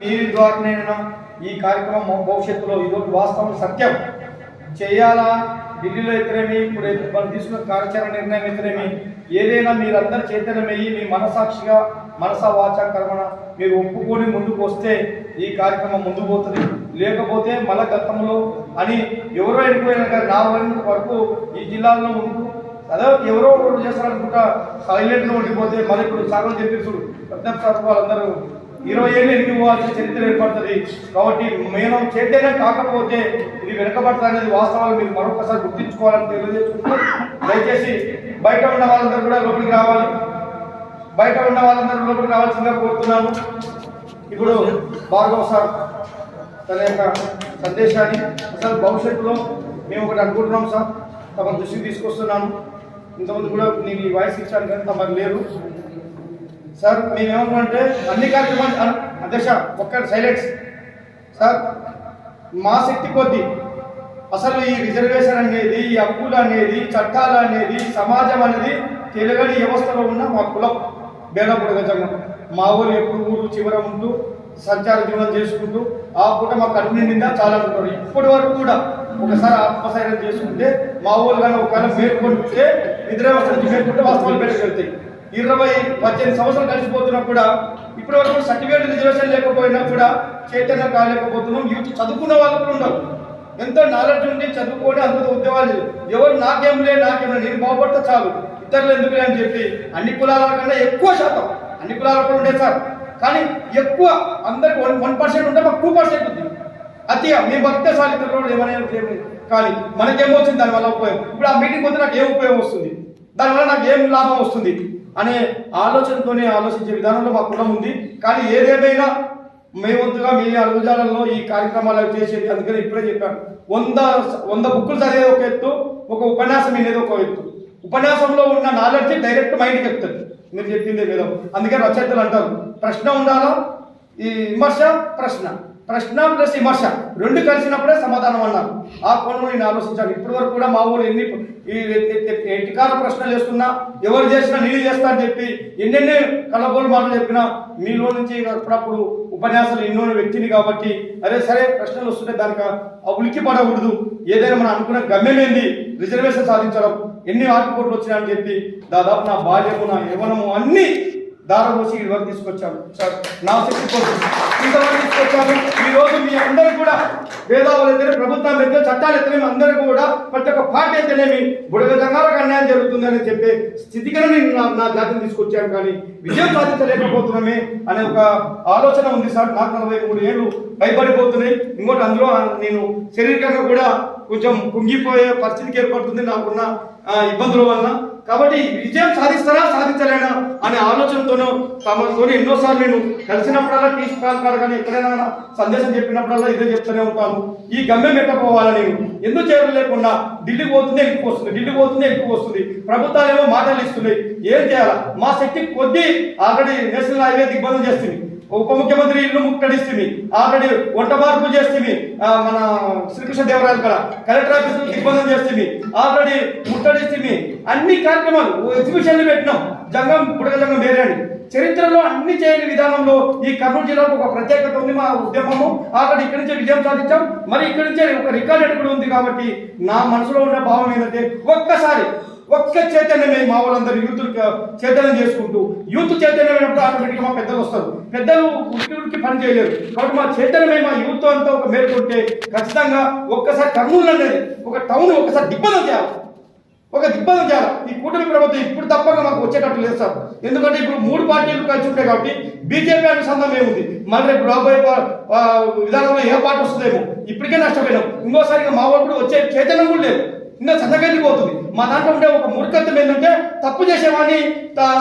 మీ ద్వారానైనా ఈ కార్యక్రమం భవిష్యత్తులో ఇదొక వాస్తవం సత్యం చేయాలా. ఢిల్లీలో అయితేనేమి, ఇప్పుడు మనం తీసుకున్న కార్యాచరణ నిర్ణయం అయితేనేమి, ఏదైనా మీరందరూ చైతన్యమయ్యి మీ మనసాక్షిగా మనస వాచ కర్మణ మీరు ఒప్పుకొని ముందుకు వస్తే ఈ కార్యక్రమం ముందుకు పోతుంది. లేకపోతే మళ్ళా గతంలో అని ఎవరో వెళ్ళిపోయిన నా వరకు ఈ జిల్లాలో ముందు అదే ఎవరో ఒకరు చేస్తారనుకుంటా సైలెంట్గా ఉండిపోతే మళ్ళీ ఇప్పుడు సాగలు చెప్పేసుడు ప్రత్యేక సార్ వాళ్ళందరూ 20 ఏళ్ళు ఎన్ని పోవాల్సిన చరిత్ర ఏర్పడుతుంది. కాబట్టి మేము చైతన్యం కాకపోతే ఇది వెనుకబడుతుంది అనేది వాస్తవాలు మీరు మరొకసారి గుర్తించుకోవాలని తెలియజేసుకుంటూ దయచేసి బయట ఉన్న వాళ్ళందరూ కూడా లోపలికి రావాలి. బయట ఉన్న వాళ్ళందరూ లోపలికి రావాల్సిందిగా కోరుతున్నాను. ఇప్పుడు భార్గవ్ సార్ తన యొక్క సందేశాన్ని అసలు భవిష్యత్తులో మేము ఒకటి అనుకుంటున్నాం సార్, తమ దృష్టికి తీసుకొస్తున్నాను. ఇంతకుముందు కూడా నేను ఈ వాయిస్ ఇచ్చాను కానీ తమకు లేరు సార్. మేమేమంటే అన్ని కార్యక్రమాలు అధ్యక్ష ఒక్క సైలెంట్స్ సార్, మా శక్తి కొద్దీ అసలు ఈ రిజర్వేషన్ అనేది, ఈ హక్కులు అనేది, చట్టాలు అనేది, సమాజం అనేది తెలుగని వ్యవస్థలో ఉన్న మా కులం బేడపూడ గజంగా మా ఊరు ఎప్పుడు ఊరు చివర ఉంటూ సంచార జీవనం చేసుకుంటూ ఆ పూట మా కడుపు నిండిందా చాలా ఉంటారు. ఇప్పటి వరకు కూడా ఒకసారి ఆత్మశైర్యం చేసుకుంటే మా ఊరు కానీ ఒకవేళ మేల్కొంటే నిద్ర వ్యవస్థ నుంచి మేల్కొంటే వాస్తవాలు బయటకు వెళ్తాయి. 18 సంవత్సరాలు కలిసిపోతున్నా కూడా ఇప్పటి వరకు సర్టిఫికేట్ రిజర్వేషన్ లేకపోయినా కూడా చైతన్యం కాలేకపోతున్నాం. యూత్ చదువుకున్న వాళ్ళు కూడా ఉన్నారు, ఎంతో నాలెడ్జ్ ఉండి చదువుకొని అంత ఉద్యోగాలు ఎవరు నాకేం నేను బాగుపడితే చాలు ఇతరులు ఎందుకులే అని చెప్పి అన్ని కులాల కన్నా ఎక్కువ శాతం అన్ని కులాల కూడా ఉండే సార్. కానీ ఎక్కువ అందరికి 1% ఉంటే మాకు 2% ఉంది. అతిగా మేము భక్తే సార్ ఇతరులు ఏమైనా కానీ మనకేమొచ్చింది దానివల్ల ఉపయోగం. ఇప్పుడు ఆ మీటింగ్ పోతే నాకు ఏం ఉపయోగం వస్తుంది, దానివల్ల నాకు ఏం లాభం వస్తుంది అనే ఆలోచనతోనే ఆలోచించే విధానంలో మా కులం ఉంది. కానీ ఏదేమైనా మేవంతుగా మీ అడుగుజాలలో ఈ కార్యక్రమాలు చేసేది. అందుకని ఇప్పుడే చెప్పాను, 100 బుక్కులు చదివేది ఒక ఎత్తు, ఒక ఉపన్యాసం వినేది ఒక ఎత్తు. ఉపన్యాసంలో ఉన్న నాలెడ్జ్ డైరెక్ట్ మైండ్కి ఎక్కుతుంది మీరు చెప్పిందే మీద. అందుకే రచయితలు అంటారు ప్రశ్న ఉండాలా, ఈ విమర్శ ప్రశ్న ప్లస్ విమర్శ రెండు కలిసినప్పుడే సమాధానం అన్నారు. ఆ కోణంలో నేను ఆలోచించాను. ఇప్పటి వరకు కూడా మా ఊరు ఎన్ని ఎటికాల ప్రశ్నలు వేస్తున్నా, ఎవరు చేసినా నేను చేస్తా అని చెప్పి ఎన్నెన్ని కళ్ళబోలు మాటలు చెప్పినా మీలో నుంచి అప్పుడప్పుడు ఉపన్యాసాలు ఎన్నో వ్యక్తిని కాబట్టి అరే సరే ప్రశ్నలు వస్తుంటే దానికి ఉలికి పడకూడదు, ఏదైనా మనం అనుకున్న గమ్యం ఏంది రిజర్వేషన్ సాధించడం, ఎన్ని ఆటుపోట్లు వచ్చినాయని చెప్పి దాదాపు నా బాల్యము నా యవ్వనము అన్ని దారపోసి ఈ వరకు తీసుకొచ్చాను సార్. నా శక్తి కోసం ఇంతవరకు తీసుకొచ్చాను. ఈరోజు మీ అందరూ కూడా భేదాలు అయితేనే, ప్రభుత్వం అయితే, చట్టాలు అయితేనేమి అందరూ కూడా ప్రతి ఒక్క పార్టీ అయితేనేమి బుడగ జంగాలకు అన్యాయం జరుగుతుందని చెప్పే స్థితికి నేను నా జాతిని తీసుకొచ్చాను. కానీ విజయం సాధించలేకపోతున్నామే అనే ఒక ఆలోచన ఉంది సార్. నాకు 43 ఏళ్ళు భయపడిపోతున్నాయి. ఇంకోటి అందులో నేను శారీరకంగా కూడా కొంచెం కుంగిపోయే పరిస్థితికి ఏర్పడుతుంది నాకున్న ఇబ్బందుల వలన. కాబట్టి విజయం సాధిస్తారా సాధించలేనా అనే ఆలోచనతోనూ తమతో ఎన్నోసార్లు నేను కలిసినప్పుడల్లా టీ స్టాల్ కాదు కానీ ఎక్కడైనా సందేశం చెప్పినప్పుడల్లా ఇదే చెప్తూనే ఉంటాను. ఈ గమ్యం ఎట్టపోవాలా, నేను ఎందుకు చేయలేకుండా ఢిల్లీ పోతుందే ఎక్కువ వస్తుంది, ఢిల్లీ పోతుందే ఎక్కువ వస్తుంది, ప్రభుత్వాలు ఏమో మాటలు ఇస్తున్నాయి, ఏం చేయాలా? మా శక్తి కొద్దీ ఆల్రెడీ నేషనల్ హైవే దిగ్బంధం చేస్తుంది, ఉప ముఖ్యమంత్రి ఇల్లు ముట్టడిస్తుంది, ఆల్రెడీ వంట మార్పు చేస్తుంది, మన శ్రీకృష్ణదేవరాయలు కూడా కలెక్టర్ ఆఫీసు దిగ్బంధం చేస్తుంది, ఆల్రెడీ ముట్టడిస్తుంది. అన్ని కార్యక్రమాలు ఎగ్జిబిషన్లు పెట్టినాం. బుడగ జంగం వేరే అని చరిత్రలో అన్ని చేయని విధానంలో ఈ కర్నూలు జిల్లాకు ఒక ప్రత్యేకత ఉంది. మా ఉద్యమము ఆల్రెడీ ఇక్కడి నుంచే విజయం సాధించాం. మరి ఇక్కడి నుంచే ఒక రికార్డు కూడా ఉంది. కాబట్టి నా మనసులో ఉన్న భావం ఏంటంటే ఒక్క చైతన్యమే మా వాళ్ళందరూ యూత్ చైతన్యం చేసుకుంటూ, యూత్ చైతన్యమైనప్పుడు ఆటోమేటిక్గా మా పెద్దలు వస్తారు. పెద్దలు ఉరికి పని చేయలేరు. కాబట్టి మా చైతన్యమే మా యూత్ అంతా ఒక మేలుకుంటే ఖచ్చితంగా ఒక్కసారి కర్నూలు అనేది ఒక టౌన్ ఒకసారి దిగ్బంధం చేయాలి. ఈ కూటమి ప్రభుత్వం ఇప్పుడు తప్పగా మాకు వచ్చేటట్టు లేదు సార్. ఎందుకంటే ఇప్పుడు 3 పార్టీలు కలిసి ఉంటాయి కాబట్టి బీజేపీ అనుసంధానం ఏముంది, మళ్ళీ రేపు రాబోయే విధానంలో ఏ పార్టీ వస్తుందేమో, ఇప్పటికే నష్టపోయినాం. ఇంకోసారి మా వాళ్ళు కూడా వచ్చే చైతన్యం కూడా లేదు, ఇంకా సన్నగలిపోతుంది. మా దాంట్లో ఉండే ఒక మూర్ఖత్వం ఏంటంటే తప్పు చేసేవాడిని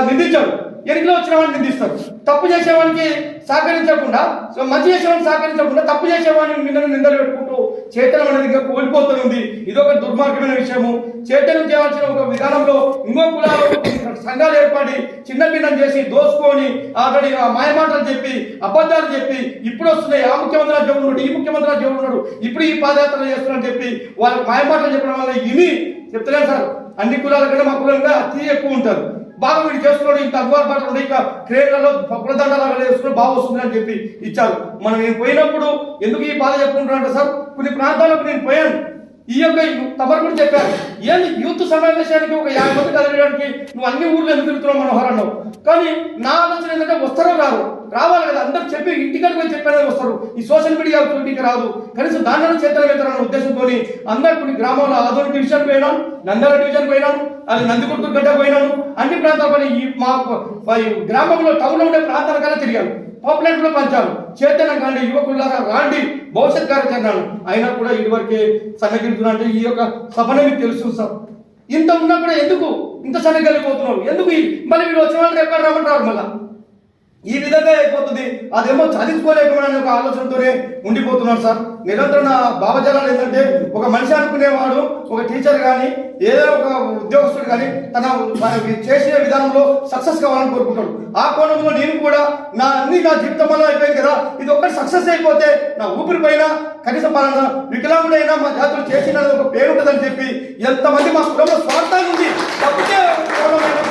నిందించాడు, ఎన్నికలో వచ్చిన వాడిని నిందిస్తారు. తప్పు చేసేవాడికి సహకరించకుండా, మంచి చేసేవాడిని సహకరించకుండా తప్పు చేసేవాడిని నిందలు పెట్టుకుంటూ చైతన్యం అనేది ఇంకా కోల్పోతుంది. ఇదొక దుర్మార్గమైన విషయము. చైతన్యం చేయాల్సిన ఒక విధానంలో ఇంకో కులాలు సంఘాలు ఏర్పడి చిన్న భిన్నం చేసి దోసుకొని ఆల్రెడీ మాయమాటలు చెప్పి అబద్ధాలు చెప్పి ఇప్పుడు వస్తున్నాయి. ఆ ముఖ్యమంత్రి జోడు ఉన్నాడు, ఈ ముఖ్యమంత్రి జోడు ఉన్నాడు, ఇప్పుడు ఈ పాదయాత్రలు చేస్తున్నారని చెప్పి వాళ్ళకి మాయమాటలు చెప్పడం వల్ల ఇవి చెప్తలేదు సార్. అన్ని కులాల కన్నా మా కులంగా అతి ఎక్కువ ఉంటారు. బాగా వీడు చేసుకున్నాడు, ఇంత అగ్వార్ పాటలు ఉండే ఇంకా క్రేట్లలో పులదండలాగా వేసుకుని బాగా వస్తుంది అని చెప్పి ఇచ్చారు. నేను పోయినప్పుడు ఎందుకు ఈ బాధ చెప్పుకుంటున్నానంటే సార్, కొన్ని ప్రాంతాలకు నేను పోయాను. ఈ యొక్క తమరు కూడా చెప్పారు, ఏంది యూత్ సమావేశానికి ఒక 50 మంది కదలడానికి నువ్వు అన్ని ఊర్లో ఎందుకు తిరుగుతున్నావు మనోహర్ అన్నావు. కానీ నా ఆలోచన ఏంటంటే వస్తారో రావాలి కదా, అందరూ చెప్పి ఇంటికాడికి పోయి చెప్పారని వస్తారు. ఈ సోషల్ మీడియా ఇంటికి రాదు, కనీసం దాంట్లో చేతలు వెళ్తారన్న ఉద్దేశంతో అందరూ కొన్ని గ్రామాల్లో ఆదోని డివిజన్ పోయినాను, నంద్యాల డివిజన్ పోయినాను, అది నందికొట్టు గడ్డ పోయినాను, అన్ని ప్రాంతాల పని ఈ మా గ్రామంలో టౌన్లో ఉండే ప్రాంతాల కన్నా తిరిగాను. పాపులేట్ లో పంచాను, చైతన్యం కాండి, యువకులారా రాండి, భవిష్యత్ కార్యక్రమాలు. అయినా కూడా ఇదివరకే సన్నగిలుతున్నా అంటే ఈ యొక్క సభనే మీకు తెలుసు సార్. ఇంత ఉన్నా కూడా ఎందుకు ఇంత సన్నగిలిపోతున్నారు, ఎందుకు మళ్ళీ వీళ్ళు వచ్చిన వాళ్ళు ఎక్కడ రమ్మంటారు మళ్ళా ఈ విధంగా అయిపోతుంది. అదేమో చదువుకోలేకపోయినా ఒక ఆలోచనతోనే ఉండిపోతున్నారు సార్. నిరంతరం నా భావజాలాలు ఏంటంటే, ఒక మనిషి అనుకునేవాడు, ఒక టీచర్ కానీ ఏదో ఒక ఉద్యోగస్తుడు కానీ తన చేసే విధానంలో సక్సెస్ కావాలని కోరుకుంటాడు. ఆ కోణంలో నేను కూడా నా జీవితం వల్ల అయిపోయింది కదా, ఇది ఒక్కటి సక్సెస్ అయిపోతే నా ఊపిరి పైన కనీసం పలానా వికలాంగుడైనా మా జాతులు చేసిన ఒక పేరు ఉంటుందని చెప్పి ఎంతమంది మా కులంలో స్వార్థం ఉంది. తప్పితే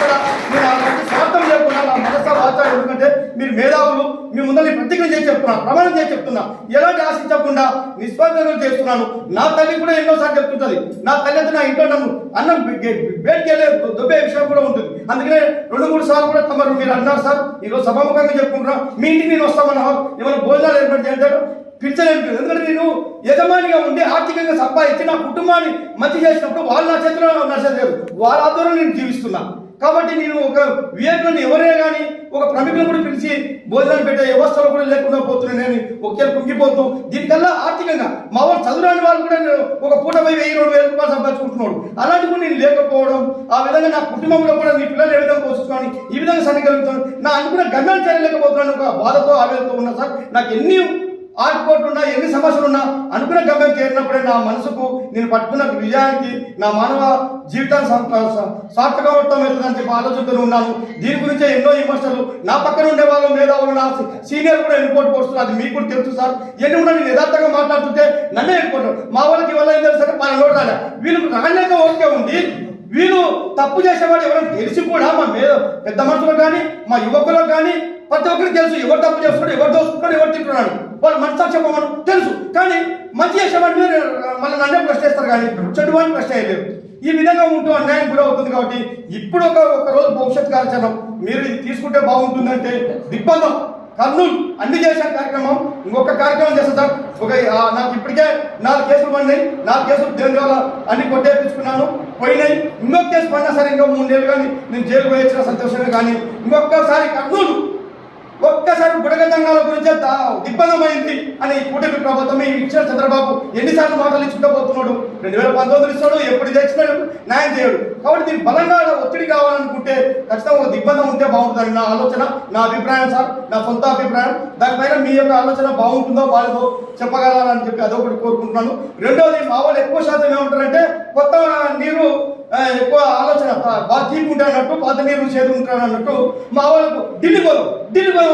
కూడా నేను అలాంటి స్వార్థం చేయకుండా నా మనసా వాచాలి. ఎందుకంటే మీరు మేధావులు, మీ ముందర ప్రతిజ్ఞ చేసి చెప్తున్నా, ప్రమాణం చేసి చెప్తున్నా, ఎలాంటి ఆశించకుండా నిస్వార్థంగా చేస్తున్నాను. నా తల్లి కూడా ఎన్నోసార్లు చెప్తుంటది, నా తల్లి అయితే నా ఇంట్లో నన్ను అన్నం బయటికి వెళ్ళే దొబ్బే విషయం కూడా ఉంటుంది. అందుకనే 2-3 సార్లు కూడా తమరు మీరు అన్నారు సార్, ఈరోజు సభాముఖంగా చెప్పుకుంటున్నా, మీ ఇంటికి నేను వస్తామన్నా, ఏమైనా భోజనాలు ఏర్పాటు చేయంటారు పిలిచలేదు. ఎందుకంటే నేను యజమానిగా ఉండి ఆర్థికంగా సంపాదించి నా కుటుంబాన్ని మంచి చేసినప్పుడు వాళ్ళు నా చేతిలో నచ్చలేదు, వాళ్ళ ఆధ్వర్యంలో నేను జీవిస్తున్నా. కాబట్టి నేను ఒక వివేకులను ఎవరే కానీ ఒక ప్రముఖులను కూడా పిలిచి భోజనాలు పెట్టే వ్యవస్థలో కూడా లేకుండా పోతున్నాను. నేను ఒకే కుంగిపోతూ దీనికల్లా ఆర్థికంగా మా వాళ్ళు చదువురాని వాళ్ళు కూడా ఒక పూట పోయి 1000-2000 రూపాయలు సంపాదించుకుంటున్నాడు. అలాంటి కూడా నేను లేకపోవడం, ఆ విధంగా నా కుటుంబంలో కూడా నీ పిల్లలు ఏ విధంగా పోషించుకోవాలి, ఈ విధంగా సన్నగలుగుతాను, నా అనుకున్న గమ్యాన్ని చేయలేకపోతున్నాను. ఒక బాధతో ఆవేదనతో ఉన్నా సార్. నాకు ఎన్ని ఆటుపోట్లున్నా, ఎన్ని సమస్యలున్నా అనుకున్న గమ్యం చేరినప్పుడే నా మనసుకు నేను పట్టుకున్న విజయానికి నా మానవ జీవితాన్ని సార్థకమవుతుందని చెప్పి ఆలోచనతో ఉన్నాను. దీని గురించే ఎన్నో విమర్శలు, నా పక్కన ఉండే వాళ్ళు మేధావులు, నా సీనియర్ కూడా ఎన్నిపోటు పోస్తున్నారు. అది మీకు కూడా తెలుసు సార్. ఎన్ని ఉన్నా నేను యథార్థంగా మాట్లాడుతుంటే నన్నే ఎన్నుకుంటారు. మా వాళ్ళకి వల్ల ఏం తెలుసు అంటే 12 ఓట్లు వీళ్ళకి రాలేక ఓకే ఉంది. వీళ్ళు తప్పు చేసేవాడు ఎవరైనా తెలిసి కూడా మా పెద్ద మనుషులకు కానీ మా యువకులకు కానీ ప్రతి ఒక్కరికి తెలుసు, ఎవరు తప్పు చేస్తున్నాడు, ఎవరు దోసుకుంటాడు, ఎవరు తింటున్నాడు, వాళ్ళు మనసు చెప్పమని తెలుసు. కానీ మంచి చేసేవాడిని మళ్ళీ నన్నే ప్రశ్నిస్తారు కానీ చెడు వాడిని ప్రశ్న వేయలేరు. ఈ విధంగా ఉంటూ అన్యాయం కూడా అవుతుంది. కాబట్టి ఇప్పుడు ఒక రోజు భవిష్యత్ కార్యాచరణ మీరు ఇది తీసుకుంటే బాగుంటుందంటే దిగ్బంధం కర్నూలు అన్ని చేసిన కార్యక్రమం ఇంకొక కార్యక్రమం చేస్తా సార్. నాకు ఇప్పటికే 4 కేసులు పడినాయి. 4 కేసులు దేని వల్ల అన్ని కొట్టేపించుకున్నాను, పోయినాయి. ఇంకొక కేసు పడినా సరే ఇంకో 3 నెలలు కానీ నేను జైలు పోయించిన సంతోషమే. కానీ ఇంకొకసారి కర్నూలు ఒక్కసారి బుడగ సంఘాల గురించే దిగ్బంధమైంది అని కూటమి ప్రభుత్వం ఇచ్చిన చంద్రబాబు ఎన్నిసార్లు మాటలు ఇచ్చుకుంటూ పోతున్నాడు. 2019 ఇస్తాడు, ఎప్పుడు తెచ్చినాడు న్యాయం చేయడు. కాబట్టి దీనికి బలంగా ఒత్తిడి కావాలనుకుంటే ఖచ్చితంగా ఒక దిగ్బంధం ఉంటే బాగుంటుందని నా ఆలోచన, నా అభిప్రాయం సార్, నా సొంత అభిప్రాయం. దానిపైన మీ యొక్క ఆలోచన బాగుంటుందో వాళ్ళతో చెప్పగలరని చెప్పి అదొకటి కోరుకుంటున్నాను. రెండోది, మా వాళ్ళు ఎక్కువ శాతం ఏమంటారంటే కొత్త నీరు ఎక్కువ ఆలోచన బాగా తీపి ఉంటాయి అన్నట్టు, పాత నీరు చేదు ఉంటారు అన్నట్టు. మా వాళ్ళకు ఢిల్లీ పోదాం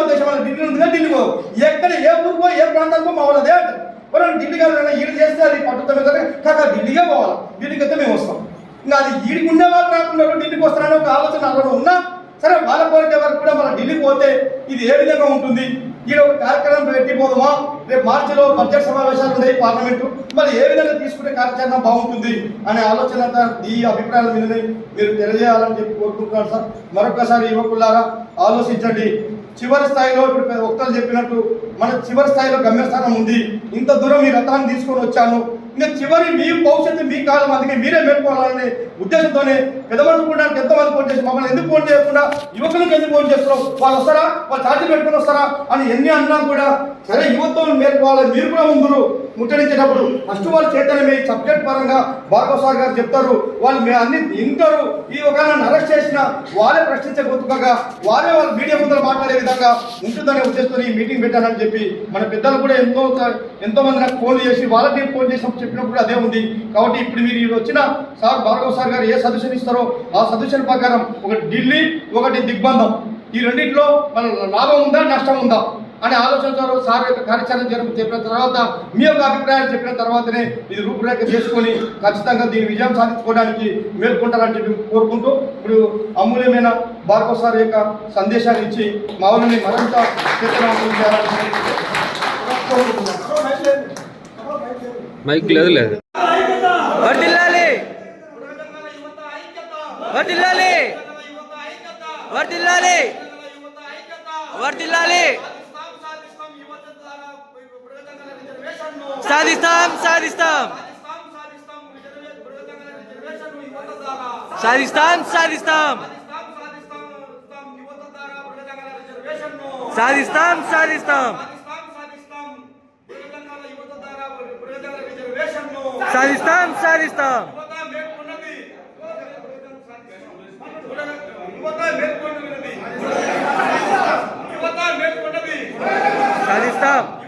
ఉద్దేశం, వాళ్ళ ఢిల్లీ ఉందిగా ఢిల్లీ పోదాం. ఎక్కడ ఏ ఊరుకో ఏ ప్రాంతానికో మా వాళ్ళు అదే అంటారు. వాళ్ళు ఢిల్లీ కాదు ఈడు చేస్తే అది పట్టుతామే కదా, కాక ఢిల్లీగా పోవాలి, ఢిల్లీకి అయితే మేము వస్తాం. ఇంకా అది ఈడికి ఉండే వాళ్ళు రాకుండా ఢిల్లీకి వస్తారని ఒక ఆలోచన అక్కడ ఉన్నా సరే, వాళ్ళ కోరిక వరకు కూడా మన ఢిల్లీకి పోతే ఇది ఏ విధంగా ఉంటుంది, ఈ ఒక కార్యక్రమం పెట్టిపోదామా, రేపు మార్చిలో బడ్జెట్ సమావేశాలు ఉన్నాయి పార్లమెంటు, మరి ఏ విధంగా తీసుకుంటే కార్యాచరణ బాగుంటుంది అనే ఆలోచన ఈ అభిప్రాయాల మీద మీరు తెలియజేయాలని చెప్పి కోరుకుంటున్నాను సార్. మరొకసారి యువకులారా ఆలోచించండి. చివరి స్థాయిలో ఇప్పుడు వక్తలు చెప్పినట్టు మన చివరి స్థాయిలో గమ్యస్థానం ఉంది. ఇంత దూరం ఈ రథాన్ని తీసుకొని వచ్చాను, ఇంకా చివరి మీ భవిష్యత్తు మీ కాలం, అందుకే మీరే మేల్కోవాలనే ఉద్దేశంతోనే పెద్ద మనుషులు కూడా ఎంతమంది ఫోన్ చేసి మమ్మల్ని ఎందుకు ఫోన్ చేయకుండా యువకులకు ఎందుకు ఫోన్ చేస్తున్నావు, వాళ్ళు వస్తారా, వాళ్ళు ఛార్జీ పెట్టుకుని వస్తారా అని ఎన్ని అన్నా కూడా సరే యువత్వం మేల్కోవాలి. మీరు కూడా ముందు ముట్టడించేటప్పుడు ఫస్ట్ వాళ్ళు చైతన్యమే సబ్జెక్ట్ పరంగా భార్గవ్ సార్ గారు చెప్తారు, వాళ్ళు అన్ని వింటారు. ఈ ఒక అరెస్ట్ చేసిన వాళ్ళే ప్రశ్నించే గుర్తుగా వాళ్ళే వాళ్ళు మీడియా ముందర మాట్లాడే విధంగా ఉంటుందనే ఉద్దేశంతో ఈ మీటింగ్ పెట్టానని చెప్పి మన పెద్దలు కూడా ఎంతో మంది నాకు ఫోన్ చేసి వాళ్ళకి ఫోన్ చేసినప్పుడు చెప్పినప్పుడు అదే ఉంది. కాబట్టి ఇప్పుడు మీరు వచ్చిన సార్ భార్గవ్ సార్ గారు ఏ సజెషన్ ఇస్తారో ఆ సజెషన్ ప్రకారం ఒకటి ఢిల్లీ, ఒకటి దిగ్బంధం, ఈ రెండింటిలో మన లాభం ఉందా నష్టం ఉందా అనే ఆలోచనతో సార్ యొక్క కార్యాచరణ చెప్పిన తర్వాత మీ యొక్క అభిప్రాయాలు చెప్పిన తర్వాతనే ఇది రూపురేఖ చేసుకొని ఖచ్చితంగా దీని విజయం సాధించుకోవడానికి మేల్కొంటారని చెప్పి కోరుకుంటూ ఇప్పుడు అమూల్యమైన భార్గవ్ సార్ యొక్క సందేశాన్ని ఇచ్చి మా ఊరిని మరింత చైతన్యవంతం చేయాలని మైక్ లేదు లేదు వర్ధిల్లాలి వర్ధిల్లాలి వర్ధిల్లాలి వర్ధిల్లాలి సాధిస్తాం సాధిస్తాం సాధిస్తాం సాధిస్తాం సాధిస్తాం సాధిస్తాం సాధిస్తాం సాధిస్తాం సాధిస్తాం